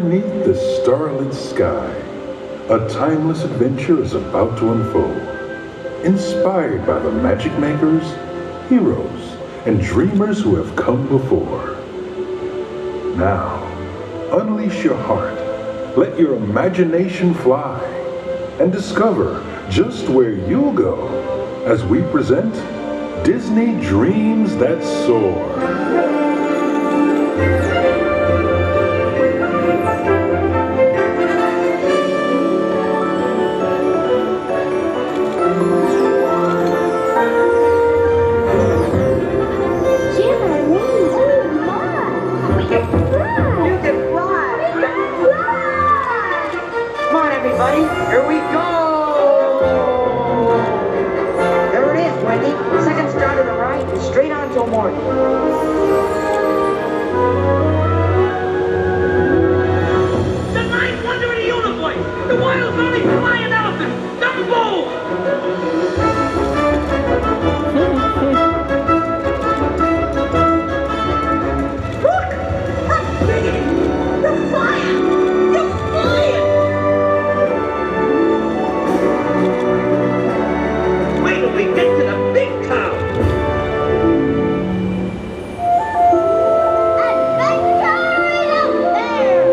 Underneath the starlit sky, a timeless adventure is about to unfold. Inspired by the magic makers, heroes, and dreamers who have come before. Now, unleash your heart, let your imagination fly, and discover just where you'll go as we present Disney Dreams That Soar. Here we go! There it is, Wendy. Second star to the right, straight on till morning. The ninth wonder of the universe! The wild belly flying elephant! Dumbo! Look! Up, Piggy! You're flying! You're flying! We get to the big town. Adventure out there.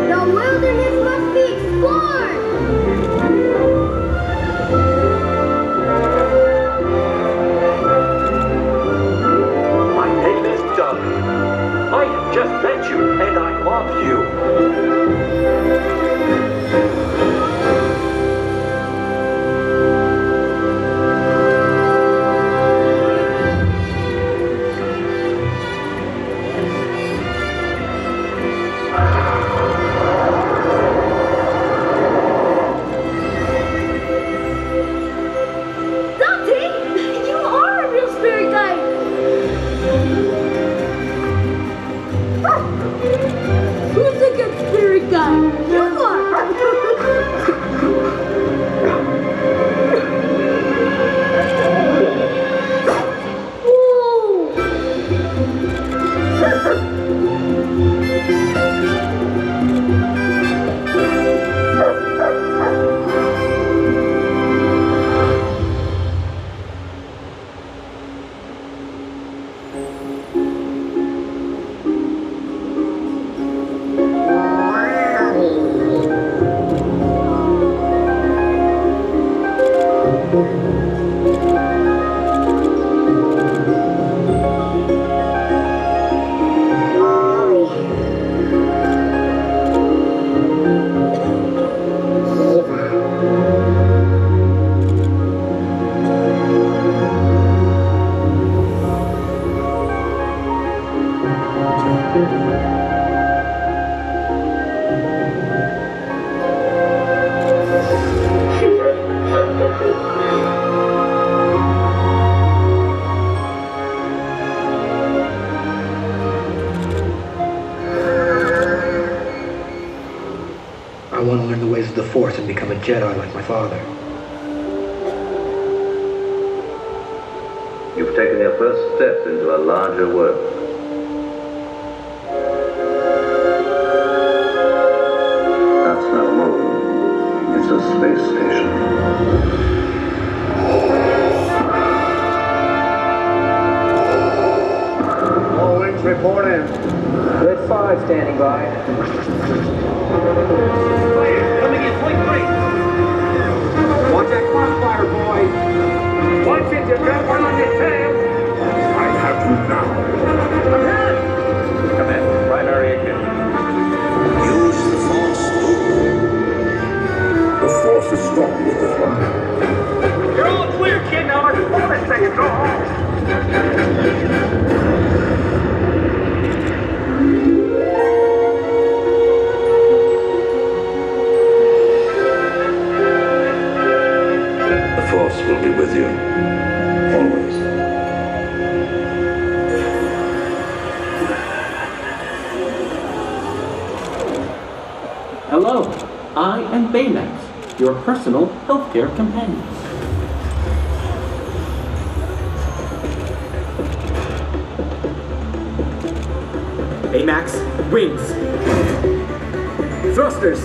The wilderness must be explored. My name is Doug. I have just met you, and I love you. I want to learn the ways of the Force and become a Jedi like my father. You've taken your first step into a larger world. That's no moon. It's a space station. All wings report in. Good 5 standing by. Coming in, point 3. Watch that crossfire, boys. Watch it, you've got one on your tail. I have you now. Ahead. Come in, primary ignition. Use the Force. The Force is strong with this one. You're all clear, kid. Now let's pull this thing and go home. Will be with you, always. Hello, I am Baymax, your personal healthcare companion. Baymax, wings. Thrusters.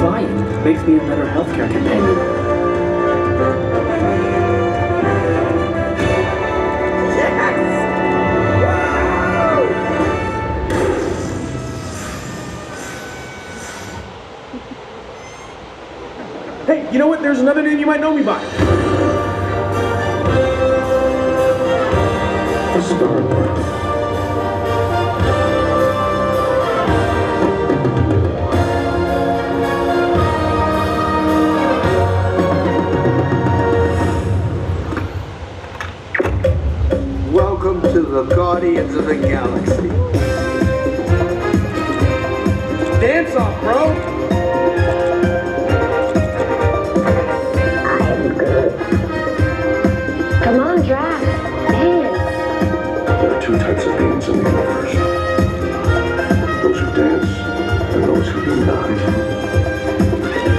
Flying makes me a better healthcare companion. Hey, you know what? There's another name you might know me by. A Star-Lord. Welcome to the Guardians of the Galaxy. Dance off, bro! Come on, Drax. Dance. There are two types of beings in the universe. Those who dance and those who do not.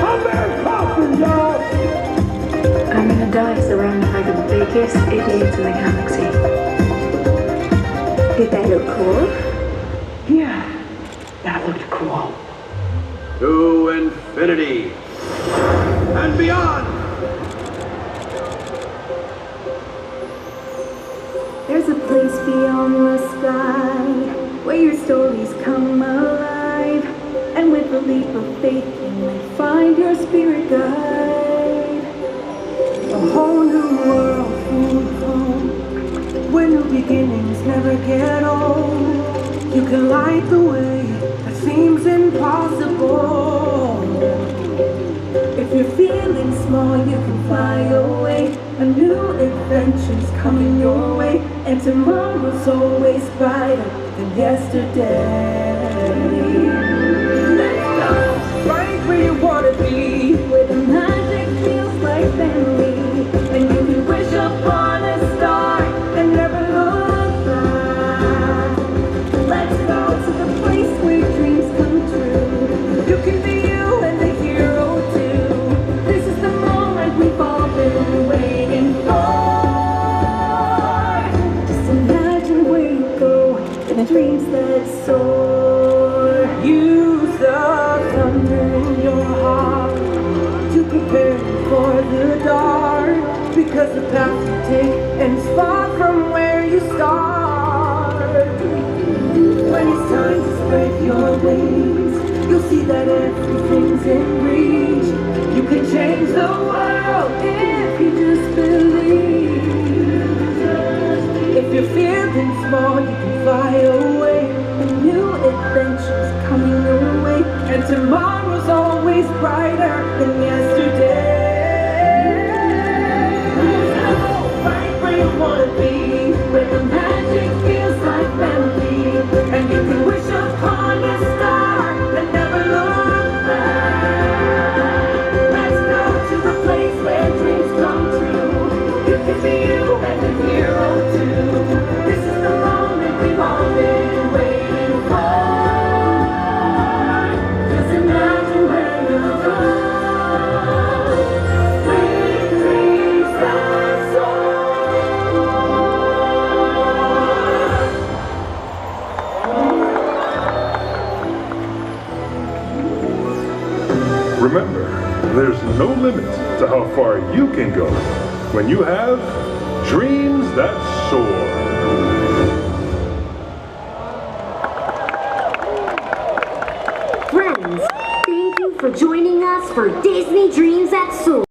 I'm there popping, y'all! I'm gonna die surrounded by the biggest idiots in the galaxy. Did that look cool? Yeah, that looked cool. To infinity and beyond. There's a place beyond the sky where your stories come alive, and with a leap of faith you may find your spirit guide. A whole new world full of hope, where new beginnings never get old. You can light the way that seems impossible. If you're feeling small, you can fly away. A new adventure's coming your way, and tomorrow's always brighter than yesterday. Let's go right where you wanna be, where the magic feels like family, and you can wish upon a star and never look back. Let's go to the place where dreams come true. You can be you and the hero too. This is the moment we've all been waiting for. Just imagine where you go and the dreams that soar. Use the thunder in your heart to prepare for the dark, because the path you take ends far from where you start. When it's time to spread your wings, you'll see that everything's in reach. You can change the world if you just believe. If you're feeling small, you can fly away. A new adventure's coming your way, and tomorrow's always brighter than yesterday. Right where you wanna be, where the magic feels like family, and you can wish upon a star and never look back. Let's go to the place where dreams come true. You can be you and the hero too. This is the moment we've all been waiting for. Just imagine where you're from, with dreams that soar. Remember, there's no limit to how far you can go when you have Dreams That Soar. Friends, thank you for joining us for Disney Dreams That Soar.